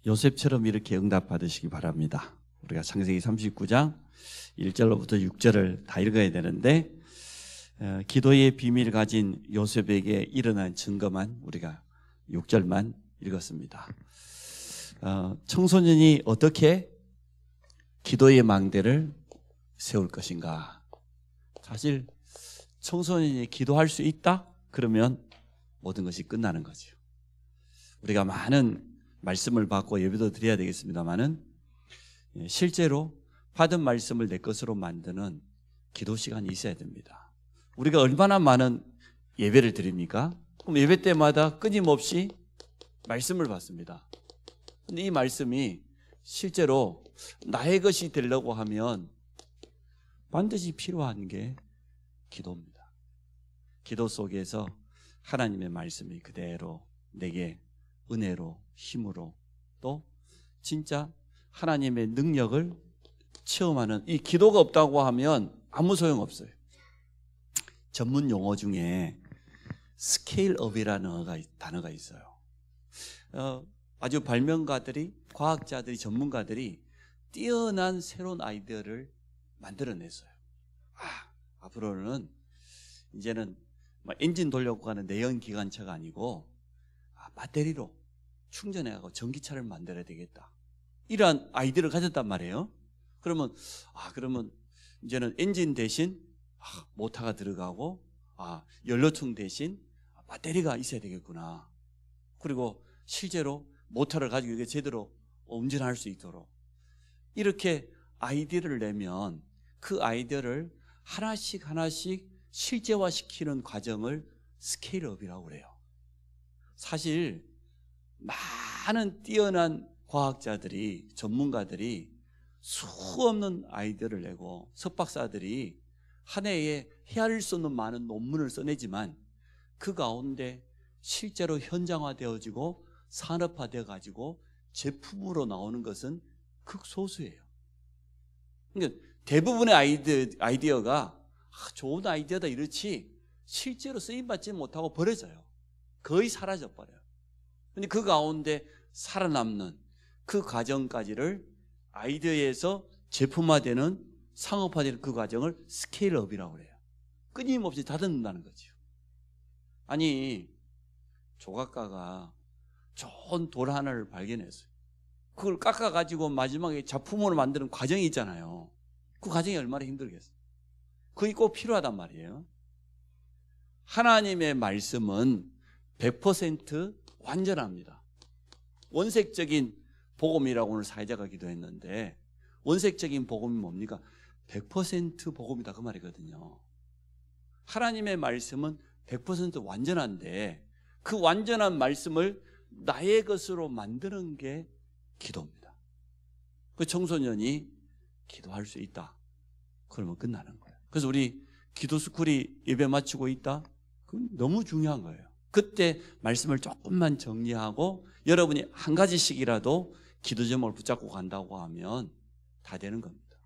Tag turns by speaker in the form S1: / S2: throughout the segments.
S1: 요셉처럼 이렇게 응답받으시기 바랍니다. 우리가 창세기 39장 1절로부터 6절을 다 읽어야 되는데 기도의 비밀을 가진 요셉에게 일어난 증거만 우리가 6절만 읽었습니다. 청소년이 어떻게 기도의 망대를 세울 것인가? 사실 청소년이 기도할 수 있다? 그러면 모든 것이 끝나는 거죠. 우리가 많은 말씀을 받고 예배도 드려야 되겠습니다만은 실제로 받은 말씀을 내 것으로 만드는 기도 시간이 있어야 됩니다. 우리가 얼마나 많은 예배를 드립니까? 그럼 예배 때마다 끊임없이 말씀을 받습니다. 근데 이 말씀이 실제로 나의 것이 되려고 하면 반드시 필요한 게 기도입니다. 기도 속에서 하나님의 말씀이 그대로 내게 은혜로 힘으로 또 진짜 하나님의 능력을 체험하는 이 기도가 없다고 하면 아무 소용없어요. 전문 용어 중에 스케일업이라는 단어가 있어요. 아주 발명가들이, 과학자들이, 전문가들이 뛰어난 새로운 아이디어를 만들어냈어요. 앞으로는 이제는 엔진 돌려고 가는 내연기관차가 아니고 배터리로 충전해가지고 전기차를 만들어야 되겠다. 이러한 아이디어를 가졌단 말이에요. 그러면 이제는 엔진 대신 모터가 들어가고 연료통 대신 배터리가 있어야 되겠구나. 그리고 실제로 모터를 가지고 이게 제대로 운전할 수 있도록 이렇게 아이디어를 내면 그 아이디어를 하나씩 실제화시키는 과정을 스케일업이라고 그래요. 사실 많은 뛰어난 과학자들이, 전문가들이 수없는 아이디어를 내고 석박사들이 한 해에 헤아릴 수 없는 많은 논문을 써내지만 그 가운데 실제로 현장화되어지고 산업화되어 가지고 제품으로 나오는 것은 극소수예요. 그러니까 대부분의 아이디어가 좋은 아이디어다 이렇지 실제로 쓰임받지 못하고 버려져요. 거의 사라져 버려요. 근데 그 가운데 살아남는 그 과정까지를 아이디어에서 제품화되는 상업화되는 그 과정을 스케일업이라고 해요. 끊임없이 다듬는다는 거죠. 아니 조각가가 좋은 돌 하나를 발견했어요. 그걸 깎아가지고 마지막에 작품으로 만드는 과정이 있잖아요. 그 과정이 얼마나 힘들겠어요. 그게 꼭 필요하단 말이에요. 하나님의 말씀은 100% 완전합니다. 원색적인 복음이라고 오늘 사회자가 기도했는데 원색적인 복음이 뭡니까? 100% 복음이다 그 말이거든요. 하나님의 말씀은 100% 완전한데 그 완전한 말씀을 나의 것으로 만드는 게 기도입니다. 그 청소년이 기도할 수 있다. 그러면 끝나는 거예요. 그래서 우리 기도 스쿨이 예배 마치고 있다? 그건 너무 중요한 거예요. 그때 말씀을 조금만 정리하고 여러분이 한 가지씩이라도 기도 제목을 붙잡고 간다고 하면 다 되는 겁니다.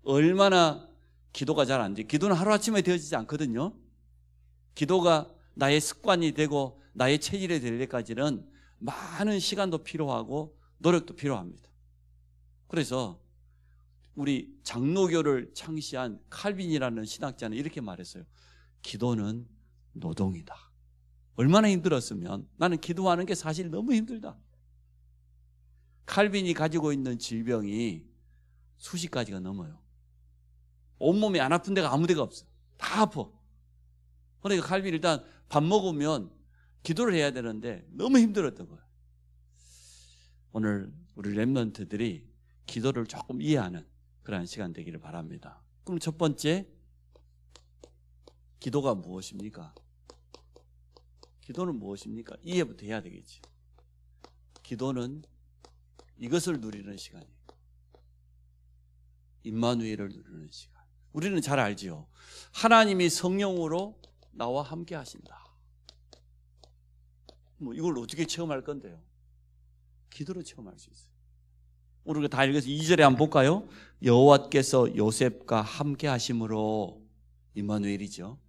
S1: 얼마나 기도가 잘 안 돼. 기도는 하루아침에 되어지지 않거든요. 기도가 나의 습관이 되고 나의 체질이 될 때까지는 많은 시간도 필요하고 노력도 필요합니다. 그래서 우리 장로교를 창시한 칼빈이라는 신학자는 이렇게 말했어요. 기도는 노동이다. 얼마나 힘들었으면 나는 기도하는 게 사실 너무 힘들다. 칼빈이 가지고 있는 질병이 수십 가지가 넘어요. 온몸이 안 아픈 데가 아무 데가 없어. 다 아파. 그러니까 칼빈이 일단 밥 먹으면 기도를 해야 되는데 너무 힘들었던 거예요. 오늘 우리 렘넌트들이 기도를 조금 이해하는 그런 시간 되기를 바랍니다. 그럼 첫 번째, 기도가 무엇입니까? 기도는 무엇입니까? 이해부터 해야 되겠지. 기도는 이것을 누리는 시간이에요. 임마누엘을 누리는 시간. 우리는 잘 알지요. 하나님이 성령으로 나와 함께 하신다. 이걸 어떻게 체험할 건데요? 기도로 체험할 수 있어요. 우리가 다 읽어서 2절에 한번 볼까요? 여호와께서 요셉과 함께 하심으로 임마누엘이죠.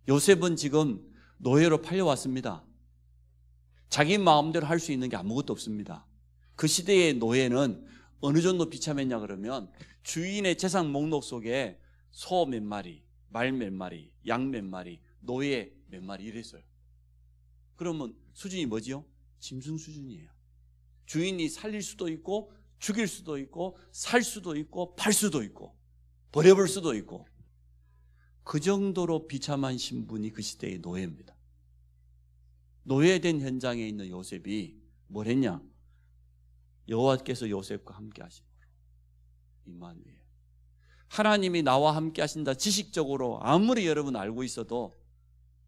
S1: 요셉은 지금 노예로 팔려왔습니다. 자기 마음대로 할 수 있는 게 아무것도 없습니다. 그 시대의 노예는 어느 정도 비참했냐 그러면 주인의 재산 목록 속에 소 몇 마리, 말 몇 마리, 양 몇 마리, 노예 몇 마리 이랬어요. 그러면 수준이 뭐지요? 짐승 수준이에요. 주인이 살릴 수도 있고 죽일 수도 있고 살 수도 있고 팔 수도 있고 버려볼 수도 있고 그 정도로 비참한 신분이 그 시대의 노예입니다. 노예된 현장에 있는 요셉이 뭘 했냐? 여호와께서 요셉과 함께 하심으로 임마누엘. 하나님이 나와 함께 하신다. 지식적으로 아무리 여러분 알고 있어도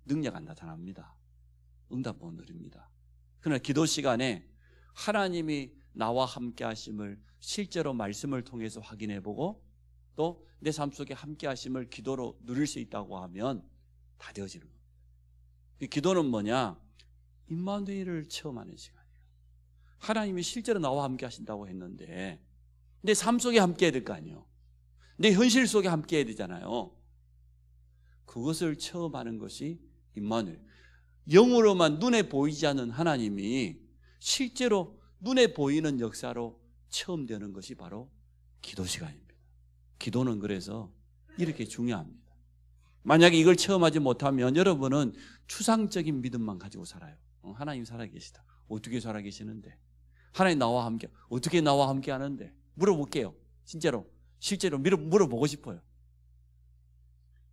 S1: 능력 안 나타납니다. 응답 못 누립니다. 그러나 기도 시간에 하나님이 나와 함께 하심을 실제로 말씀을 통해서 확인해보고 또 내 삶 속에 함께 하심을 기도로 누릴 수 있다고 하면 다 되어지는 겁니다. 기도는 뭐냐? 임마누엘을 체험하는 시간이에요. 하나님이 실제로 나와 함께 하신다고 했는데 내 삶 속에 함께 해야 될 거 아니에요. 내 현실 속에 함께 해야 되잖아요. 그것을 체험하는 것이 임마누엘. 영으로만 눈에 보이지 않는 하나님이 실제로 눈에 보이는 역사로 체험되는 것이 바로 기도 시간입니다. 기도는 그래서 이렇게 중요합니다. 만약에 이걸 체험하지 못하면 여러분은 추상적인 믿음만 가지고 살아요. 하나님 살아계시다. 어떻게 살아계시는데? 하나님 나와 함께, 어떻게 나와 함께 하는데? 물어볼게요. 실제로 물어보고 싶어요.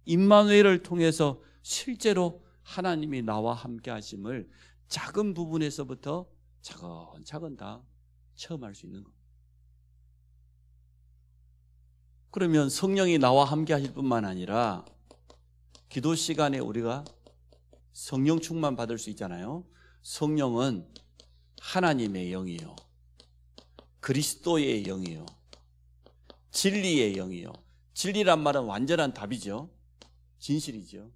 S1: 임마누엘을 통해서 실제로 하나님이 나와 함께 하심을 작은 부분에서부터 차근차근 다 체험할 수 있는 겁니다. 그러면 성령이 나와 함께 하실 뿐만 아니라 기도 시간에 우리가 성령 충만 받을 수 있잖아요. 성령은 하나님의 영이요, 그리스도의 영이요, 진리의 영이요. 진리란 말은 완전한 답이죠. 진실이죠.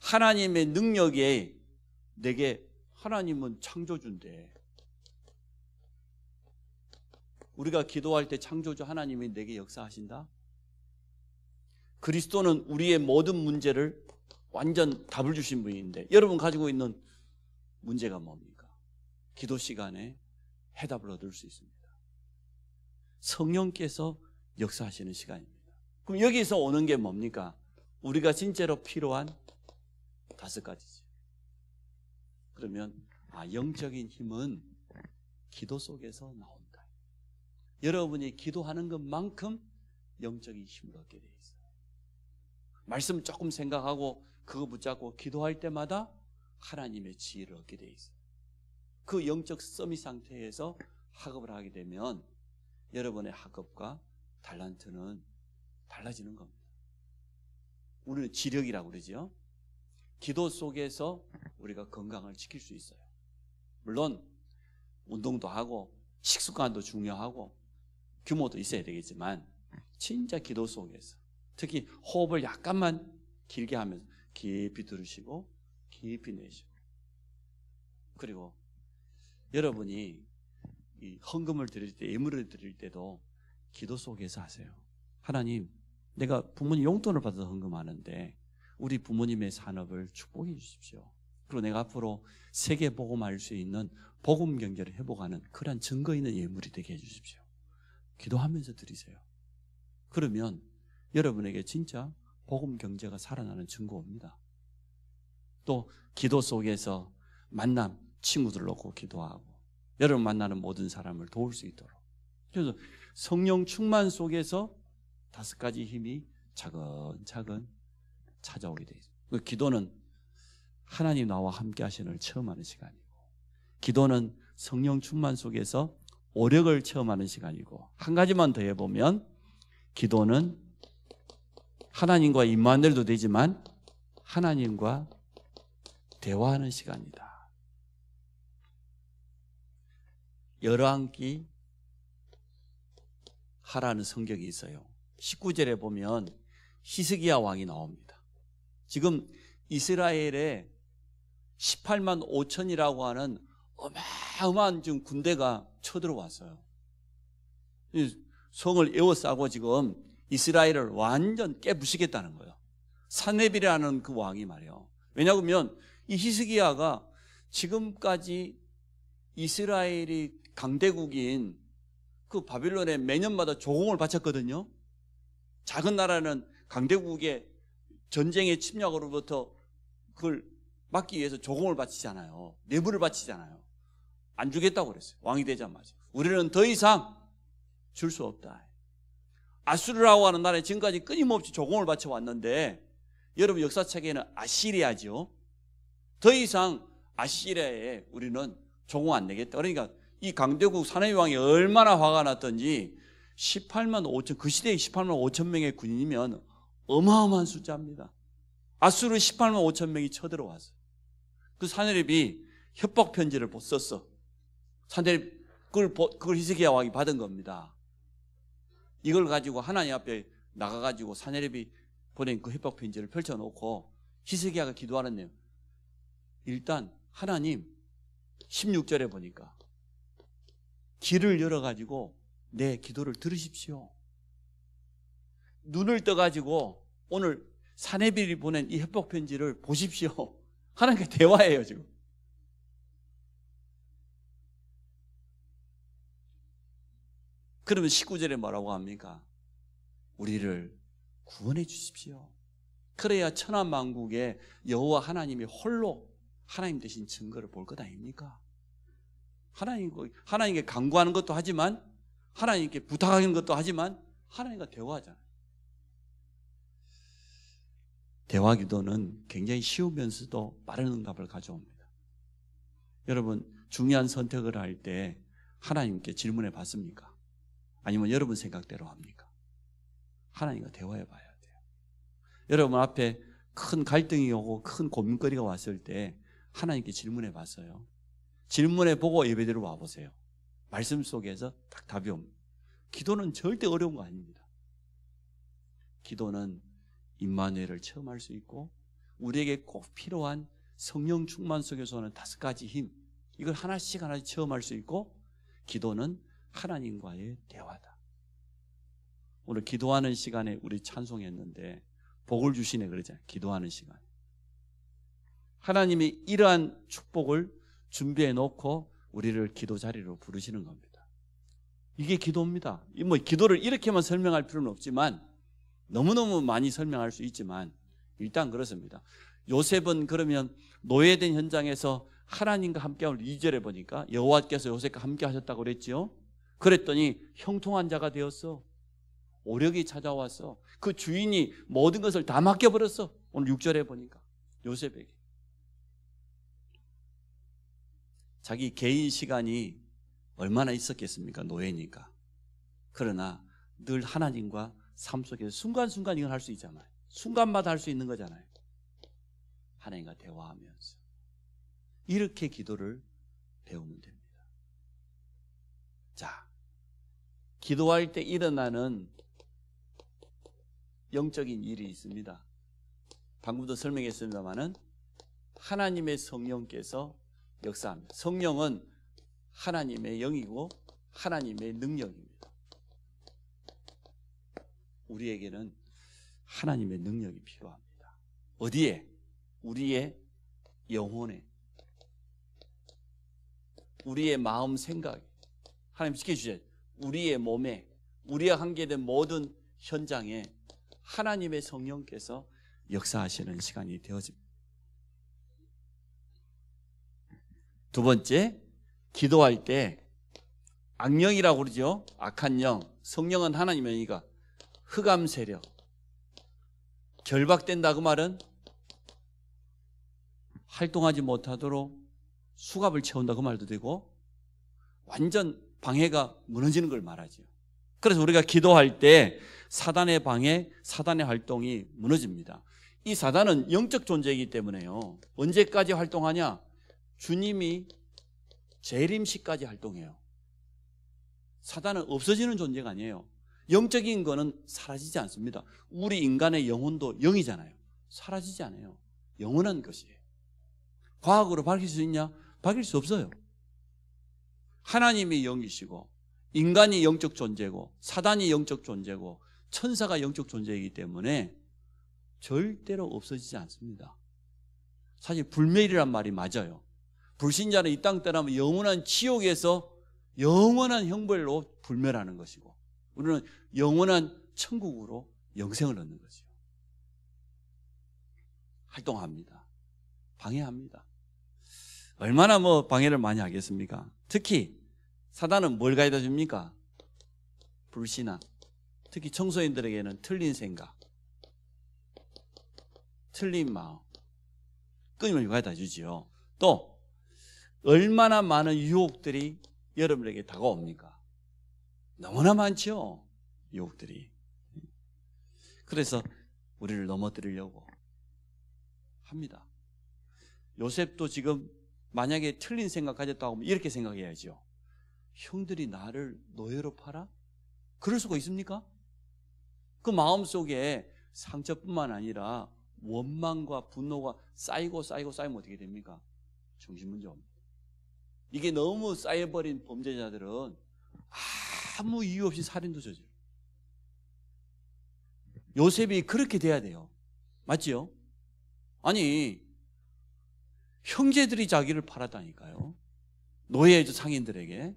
S1: 하나님의 능력에 내게 하나님은 창조주인데 우리가 기도할 때 창조주 하나님이 내게 역사하신다? 그리스도는 우리의 모든 문제를 완전 답을 주신 분인데 여러분 가지고 있는 문제가 뭡니까? 기도 시간에 해답을 얻을 수 있습니다. 성령께서 역사하시는 시간입니다. 그럼 여기서 오는 게 뭡니까? 우리가 진짜로 필요한 5가지죠. 그러면 영적인 힘은 기도 속에서 나온다. 여러분이 기도하는 것만큼 영적인 힘을 얻게 돼 있어요. 말씀 조금 생각하고 그거 붙잡고 기도할 때마다 하나님의 지혜를 얻게 돼 있어요. 그 영적 서밋 상태에서 학업을 하게 되면 여러분의 학업과 달란트는 달라지는 겁니다. 우리는 지력이라고 그러죠. 기도 속에서 우리가 건강을 지킬 수 있어요. 물론 운동도 하고 식습관도 중요하고 규모도 있어야 되겠지만 진짜 기도 속에서 특히 호흡을 약간만 길게 하면서 깊이 들으시고 깊이 내쉬고 그리고 여러분이 이 헌금을 드릴 때 예물을 드릴 때도 기도 속에서 하세요. 하나님, 내가 부모님 용돈을 받아서 헌금하는데 우리 부모님의 산업을 축복해 주십시오. 그리고 내가 앞으로 세계 복음할 수 있는 복음 경제를 회복하는 그러한 증거 있는 예물이 되게 해 주십시오. 기도하면서 드리세요. 그러면 여러분에게 진짜 복음 경제가 살아나는 증거입니다. 또 기도 속에서 만남, 친구들 놓고 기도하고 여러분 만나는 모든 사람을 도울 수 있도록. 그래서 성령 충만 속에서 5가지 힘이 차근차근 찾아오게 돼 있어요. 기도는 하나님 나와 함께 하시는 체험하는 시간이고 기도는 성령 충만 속에서 오력을 체험하는 시간이고 한 가지만 더 해보면 기도는 하나님과 임마누엘도 되지만 하나님과 대화하는 시간이다. 열왕기 하라는 성경이 있어요. 19절에 보면 히스기야 왕이 나옵니다. 지금 이스라엘에 18만 5천이라고 하는 어마어마한 지금 군대가 쳐들어왔어요. 성을 에워싸고 지금 이스라엘을 완전 깨부시겠다는 거예요. 사네비라는 그 왕이 말이에요. 왜냐하면 이 히스기야가 지금까지 이스라엘이 강대국인 그 바빌론에 매년마다 조공을 바쳤거든요. 작은 나라는 강대국의 전쟁의 침략으로부터 그걸 막기 위해서 조공을 바치잖아요. 뇌물을 바치잖아요. 안 주겠다고 그랬어요. 왕이 되자마자. 우리는 더 이상 줄 수 없다. 아수르라고 하는 나라에 지금까지 끊임없이 조공을 바쳐왔는데 여러분 역사책에는 아시리아죠. 더 이상 아시리아에 우리는 조공 안 내겠다. 그러니까 이 강대국 사내미 왕이 얼마나 화가 났던지 18만 5천, 그 시대에 18만 5천 명의 군인이면 어마어마한 숫자입니다. 아수르 18만 5천 명이 쳐들어왔어요. 그 사내립이 협박 편지를 썼어. 사내립 그걸 히스기야 왕이 받은 겁니다. 이걸 가지고 하나님 앞에 나가가지고 사내립이 보낸 그 협박 편지를 펼쳐놓고 히스기야가 기도하는 내용. 일단 하나님 16절에 보니까 길을 열어가지고 내 기도를 들으십시오. 눈을 떠가지고 오늘 사내립이 보낸 이 협박 편지를 보십시오. 하나님과 대화해요 지금. 그러면 19절에 뭐라고 합니까? 우리를 구원해 주십시오. 그래야 천하만국에 여호와 하나님이 홀로 하나님 되신 증거를 볼 것 아닙니까? 하나님께 간구하는 것도 하지만 하나님께 부탁하는 것도 하지만 하나님과 대화하잖아요. 대화 기도는 굉장히 쉬우면서도 빠른 응답을 가져옵니다. 여러분 중요한 선택을 할 때 하나님께 질문해 봤습니까? 아니면 여러분 생각대로 합니까? 하나님과 대화해 봐야 돼요. 여러분 앞에 큰 갈등이 오고 큰 고민거리가 왔을 때 하나님께 질문해 봤어요. 질문해 보고 예배드리러 와보세요. 말씀 속에서 딱 답이 옵니다. 기도는 절대 어려운 거 아닙니다. 기도는 임마누엘을 체험할 수 있고 우리에게 꼭 필요한 성령 충만 속에서 오는 5가지 힘, 이걸 하나씩 체험할 수 있고 기도는 하나님과의 대화다. 오늘 기도하는 시간에 우리 찬송했는데 복을 주시네 그러잖아요. 기도하는 시간. 하나님이 이러한 축복을 준비해 놓고 우리를 기도 자리로 부르시는 겁니다. 이게 기도입니다. 뭐 기도를 이렇게만 설명할 필요는 없지만 너무너무 많이 설명할 수 있지만 일단 그렇습니다. 요셉은 그러면 노예된 현장에서 하나님과 함께함을 2절에 보니까 여호와께서 요셉과 함께 하셨다고 그랬죠. 그랬더니 형통한 자가 되었어. 오력이 찾아왔어. 그 주인이 모든 것을 다 맡겨버렸어. 오늘 6절에 보니까 요셉에게. 자기 개인 시간이 얼마나 있었겠습니까? 노예니까. 그러나 늘 하나님과 삶 속에서 순간순간 이걸 할 수 있잖아요. 순간마다 할 수 있는 거잖아요. 하나님과 대화하면서 이렇게 기도를 배우면 됩니다. 자, 기도할 때 일어나는 영적인 일이 있습니다. 방금도 설명했습니다마는 하나님의 성령께서 역사합니다. 성령은 하나님의 영이고 하나님의 능력입니다. 우리에게는 하나님의 능력이 필요합니다. 어디에? 우리의 영혼에, 우리의 마음 생각에. 하나님 지켜주셔야 돼요. 우리의 몸에, 우리와 관계된 모든 현장에 하나님의 성령께서 역사하시는 시간이 되어집니다. 두 번째, 기도할 때 악령이라고 그러죠. 악한 영. 성령은 하나님의 영이가 흑암 세력, 결박된다 그 말은 활동하지 못하도록 수갑을 채운다 그 말도 되고 완전 방해가 무너지는 걸 말하죠. 그래서 우리가 기도할 때 사단의 방해, 사단의 활동이 무너집니다. 이 사단은 영적 존재이기 때문에요. 언제까지 활동하냐? 주님이 재림시까지 활동해요. 사단은 없어지는 존재가 아니에요. 영적인 거는 사라지지 않습니다. 우리 인간의 영혼도 영이잖아요. 사라지지 않아요. 영원한 것이에요. 과학으로 밝힐 수 있냐? 밝힐 수 없어요. 하나님이 영이시고 인간이 영적 존재고 사단이 영적 존재고 천사가 영적 존재이기 때문에 절대로 없어지지 않습니다. 사실 불멸이란 말이 맞아요. 불신자는 이 땅 떠나면 영원한 지옥에서 영원한 형벌로 불멸하는 것이고 우리는 영원한 천국으로 영생을 얻는 거죠. 활동합니다. 방해합니다. 얼마나 방해를 많이 하겠습니까? 특히 사단은 뭘 가져다 줍니까? 불신앙. 특히 청소년들에게는 틀린 생각, 틀린 마음, 끊임없이 가져다 주지요. 또 얼마나 많은 유혹들이 여러분에게 다가옵니까? 너무나 많죠. 유혹들이. 그래서 우리를 넘어뜨리려고 합니다. 요셉도 지금 만약에 틀린 생각 가졌다고 하면 이렇게 생각해야죠. 형들이 나를 노예로 팔아? 그럴 수가 있습니까? 그 마음속에 상처뿐만 아니라 원망과 분노가 쌓이고 쌓이면 어떻게 됩니까? 정신문제 옵니다. 이게 너무 쌓여버린 범죄자들은 아무 이유 없이 살인도 저지르요. 요셉이 그렇게 돼야 돼요. 맞지요? 아니, 형제들이 자기를 팔았다니까요. 노예 상인들에게.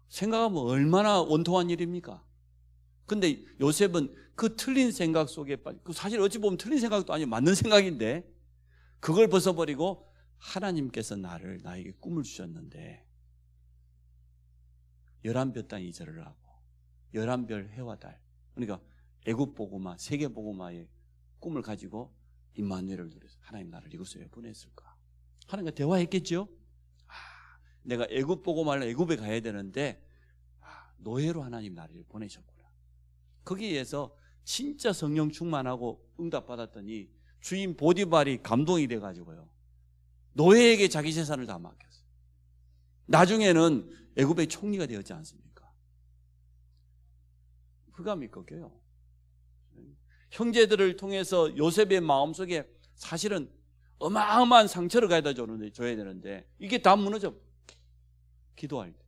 S1: 생각하면 얼마나 원통한 일입니까? 근데 요셉은 그 틀린 생각 속에 사실 어찌 보면 틀린 생각도 아니고 맞는 생각인데 그걸 벗어버리고 하나님께서 나에게 꿈을 주셨는데 11별 땅 이절을 하고 11별 해와 달, 그러니까 애굽 보고마, 세계 보고마의 꿈을 가지고 임마누엘을 누려서 하나님 나를 이곳에 보냈을까? 하나님과 대화했겠죠? 내가 애굽 보고마를 애굽에 가야 되는데 노예로 하나님 나를 보내셨구나. 거기에서 진짜 성령 충만하고 응답받았더니 주인 보디발이 감동이 돼가지고요, 노예에게 자기 재산을 다 맡겼어요. 나중에는 애굽의 총리가 되었지 않습니까? 흑암이 꺾여요. 형제들을 통해서 요셉의 마음속에 사실은 어마어마한 상처를 가져다 줘야 되는데 이게 다 무너져. 기도할 때.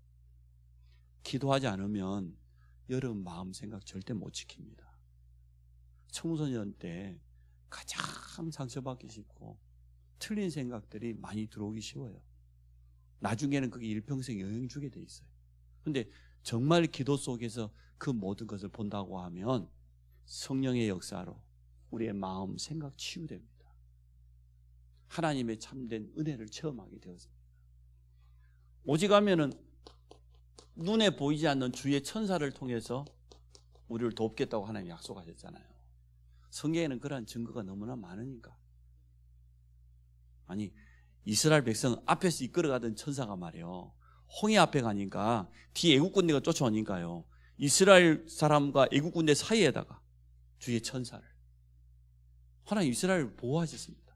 S1: 기도하지 않으면 여러분 마음 생각 절대 못 지킵니다. 청소년 때 가장 상처받기 쉽고 틀린 생각들이 많이 들어오기 쉬워요. 나중에는 그게 일평생 영향 주게 돼 있어요. 근데 정말 기도 속에서 그 모든 것을 본다고 하면 성령의 역사로 우리의 마음, 생각 치유됩니다. 하나님의 참된 은혜를 체험하게 되었습니다. 오직 하면은 눈에 보이지 않는 주의 천사를 통해서 우리를 돕겠다고 하나님이 약속하셨잖아요. 성경에는 그러한 증거가 너무나 많으니까. 아니, 이스라엘 백성 앞에서 이끌어가던 천사가 말이에요, 홍해 앞에 가니까 뒤에 애국 군대가 쫓아오니까요, 이스라엘 사람과 애국 군대 사이에다가 주의 천사를, 하나님 이스라엘을 보호하셨습니다.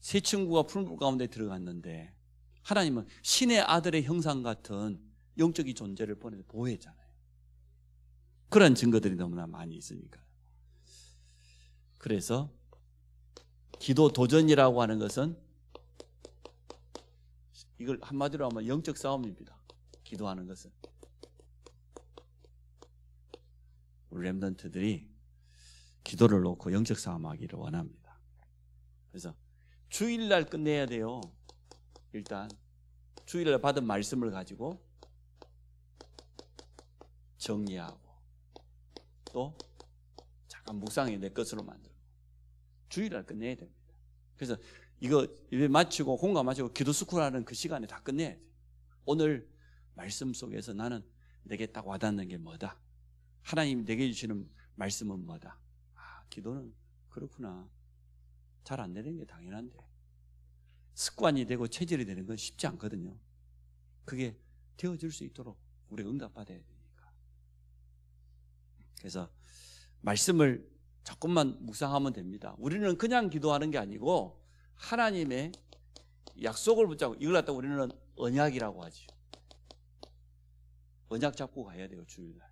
S1: 세 친구가 푸른 불 가운데 들어갔는데 하나님은 신의 아들의 형상 같은 영적인 존재를 보내서 보호했잖아요. 그런 증거들이 너무나 많이 있으니까요. 그래서 기도 도전이라고 하는 것은 이걸 한마디로 하면 영적 싸움입니다. 기도하는 것은. 우리 렘넌트들이 기도를 놓고 영적 싸움하기를 원합니다. 그래서 주일날 끝내야 돼요. 일단 주일날 받은 말씀을 가지고 정리하고 또 잠깐 묵상해 내 것으로 만들고 주일날 끝내야 됩니다. 그래서 이거 예배 마치고 공감 마치고 기도 스쿨하는 그 시간에 다 끝내야 돼요. 오늘 말씀 속에서 나는 내게 딱 와닿는 게 뭐다? 하나님이 내게 주시는 말씀은 뭐다? 기도는 그렇구나. 잘 안 되는 게 당연한데 습관이 되고 체질이 되는 건 쉽지 않거든요. 그게 되어질 수 있도록 우리가 응답받아야 되니까. 그래서 말씀을 조금만 묵상하면 됩니다. 우리는 그냥 기도하는 게 아니고 하나님의 약속을 붙잡고, 이걸 갖다 우리는 언약이라고 하죠. 언약 잡고 가야 돼요. 주일날.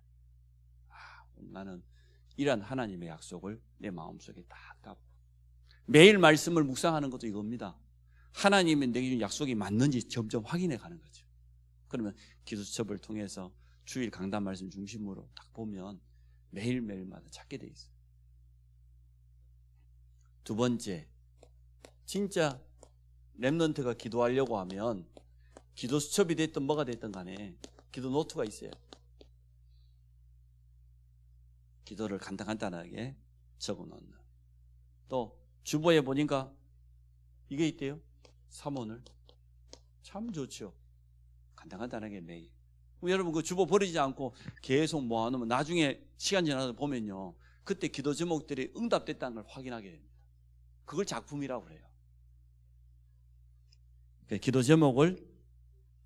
S1: 나는 이런 하나님의 약속을 내 마음속에 딱 담고 매일 말씀을 묵상하는 것도 이겁니다. 하나님이 내게 준 약속이 맞는지 점점 확인해 가는 거죠. 그러면 기도수첩을 통해서 주일 강단 말씀 중심으로 딱 보면 매일매일마다 찾게 돼 있어요. 두 번째, 진짜 렘넌트가 기도하려고 하면 기도 수첩이 됐든 뭐가 됐든 간에 기도 노트가 있어요. 기도를 간단하게 적어놓는. 또 주보에 보니까 이게 있대요. 삼원을. 참 좋죠. 간단하게 매일. 여러분 그 주보 버리지 않고 계속 모아놓으면 나중에 시간 지나서 보면요, 그때 기도 제목들이 응답됐다는 걸 확인하게 됩니다. 그걸 작품이라고 그래요. 기도 제목을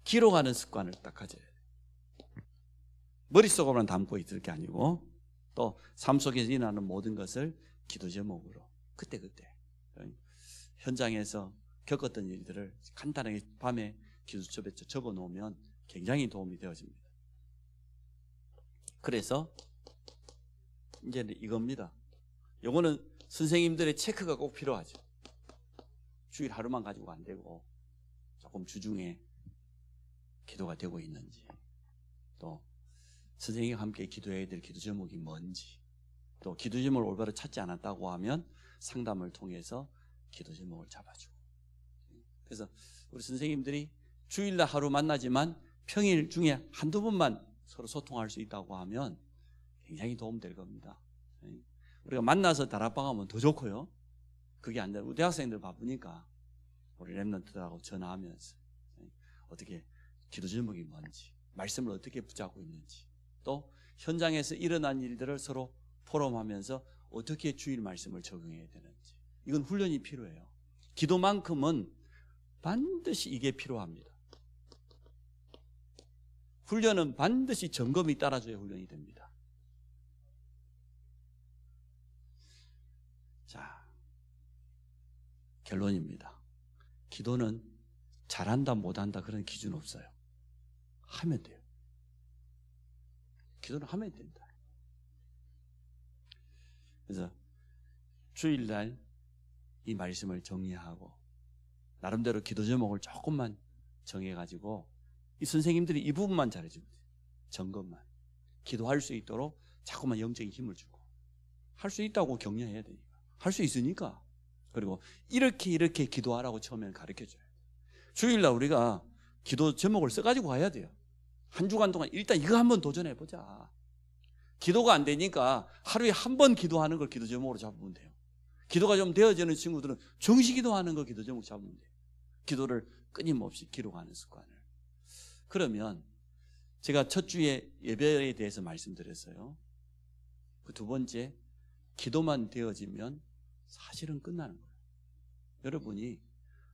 S1: 기록하는 습관을 딱 가져야 돼요. 머릿속으로만 담고 있을 게 아니고 또 삶 속에서 일어나는 모든 것을 기도 제목으로 그때그때 현장에서 겪었던 일들을 간단하게 밤에 기도첩에 적어 놓으면 굉장히 도움이 되어집니다. 그래서 이제는 이겁니다. 요거는 선생님들의 체크가 꼭 필요하죠. 주일 하루만 가지고 안 되고 조금 주중에 기도가 되고 있는지, 또 선생님과 함께 기도해야 될 기도 제목이 뭔지, 또 기도 제목을 올바로 찾지 않았다고 하면 상담을 통해서 기도 제목을 잡아주고. 그래서 우리 선생님들이 주일날 하루 만나지만 평일 중에 한두 번만 서로 소통할 수 있다고 하면 굉장히 도움될 겁니다. 우리가 만나서 다락방하면 더 좋고요. 그게 안 되고 우리 대학생들 바쁘니까 우리 랩런트들하고 전화하면서 어떻게 기도 제목이 뭔지, 말씀을 어떻게 붙잡고 있는지, 또 현장에서 일어난 일들을 서로 포럼하면서 어떻게 주일 말씀을 적용해야 되는지, 이건 훈련이 필요해요. 기도만큼은 반드시 이게 필요합니다. 훈련은 반드시 점검이 따라줘야 훈련이 됩니다. 자, 결론입니다. 기도는 잘한다 못한다 그런 기준 없어요. 하면 돼요. 기도는 하면 된다. 그래서 주일날 이 말씀을 정리하고 나름대로 기도 제목을 조금만 정해가지고 이 선생님들이 이 부분만 잘해주면 돼요. 점검만. 기도할 수 있도록 자꾸만 영적인 힘을 주고, 할 수 있다고 격려해야 되니까, 할 수 있으니까. 그리고 이렇게 기도하라고 처음에는 가르쳐줘요. 주일날 우리가 기도 제목을 써가지고 가야 돼요. 한 주간 동안 일단 이거 한번 도전해보자. 기도가 안 되니까 하루에 한 번 기도하는 걸 기도 제목으로 잡으면 돼요. 기도가 좀 되어지는 친구들은 정시 기도하는 거 기도 제목 잡으면 돼요. 기도를 끊임없이 기록하는 습관을. 그러면 제가 첫 주에 예배에 대해서 말씀드렸어요. 그 두 번째, 기도만 되어지면 사실은 끝나는 거예요. 여러분이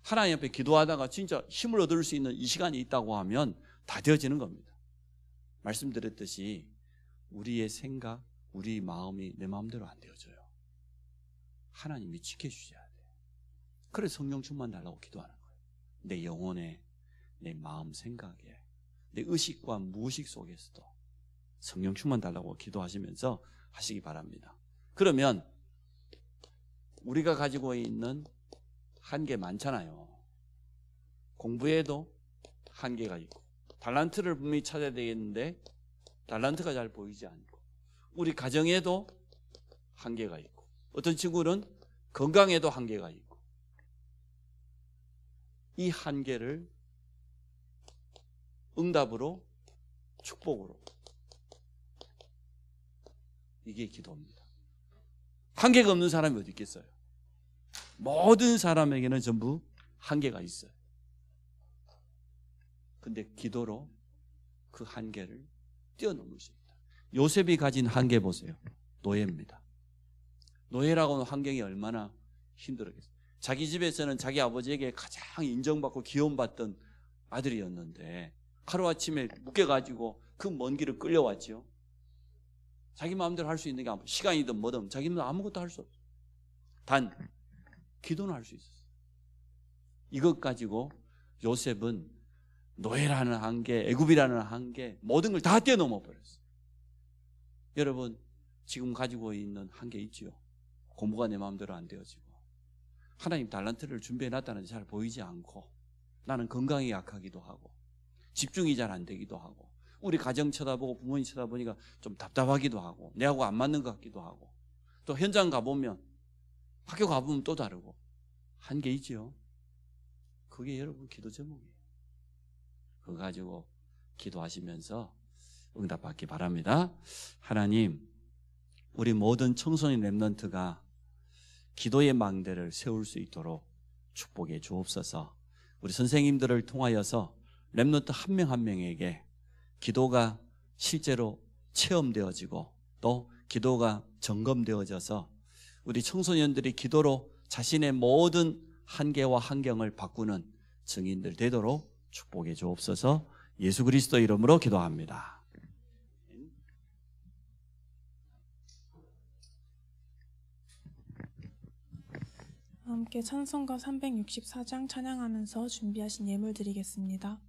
S1: 하나님 앞에 기도하다가 진짜 힘을 얻을 수 있는 이 시간이 있다고 하면 다 되어지는 겁니다. 말씀드렸듯이 우리의 생각, 우리 마음이 내 마음대로 안 되어져요. 하나님이 지켜주셔야 돼요. 그래서 성령 충만 달라고 기도하는 거예요. 내 영혼에, 내 마음 생각에, 내 의식과 무의식 속에서도 성령 충만 달라고 기도하시면서 하시기 바랍니다. 그러면 우리가 가지고 있는 한계 많잖아요. 공부에도 한계가 있고, 달란트를 분명히 찾아야 되겠는데 달란트가 잘 보이지 않고, 우리 가정에도 한계가 있고, 어떤 친구는 건강에도 한계가 있고, 이 한계를 응답으로, 축복으로, 이게 기도입니다. 한계가 없는 사람이 어디 있겠어요? 모든 사람에게는 전부 한계가 있어요. 근데 기도로 그 한계를 뛰어넘을 수 있다. 요셉이 가진 한계 보세요. 노예입니다. 노예라고는 환경이 얼마나 힘들었겠어요. 자기 집에서는 자기 아버지에게 가장 인정받고 기원받던 아들이었는데 하루아침에 묶여가지고 그 먼 길을 끌려왔죠. 자기 마음대로 할 수 있는 게 시간이든 뭐든 자기는 아무것도 할 수 없어요. 단 기도는 할 수 있었어요. 이것 가지고 요셉은 노예라는 한계, 애굽이라는 한계, 모든 걸 다 뛰어넘어 버렸어요. 여러분 지금 가지고 있는 한계 있지요. 공부가 내 마음대로 안 되어지고, 하나님 달란트를 준비해놨다는데 잘 보이지 않고, 나는 건강이 약하기도 하고, 집중이 잘 안 되기도 하고, 우리 가정 쳐다보고 부모님 쳐다보니까 좀 답답하기도 하고, 내하고 안 맞는 것 같기도 하고, 또 현장 가보면, 학교 가보면 또 다르고, 한계 있지요. 그게 여러분 기도 제목이에요. 그거 가지고 기도하시면서 응답받기 바랍니다. 하나님, 우리 모든 청소년 렘넌트가 기도의 망대를 세울 수 있도록 축복해 주옵소서. 우리 선생님들을 통하여서 렘넌트 한 명 한 명에게 기도가 실제로 체험되어지고 또 기도가 점검되어져서 우리 청소년들이 기도로 자신의 모든 한계와 환경을 바꾸는 증인들 되도록 축복해 주옵소서. 예수 그리스도 이름으로 기도합니다.
S2: 함께 찬송가 364장 찬양하면서 준비하신 예물 드리겠습니다.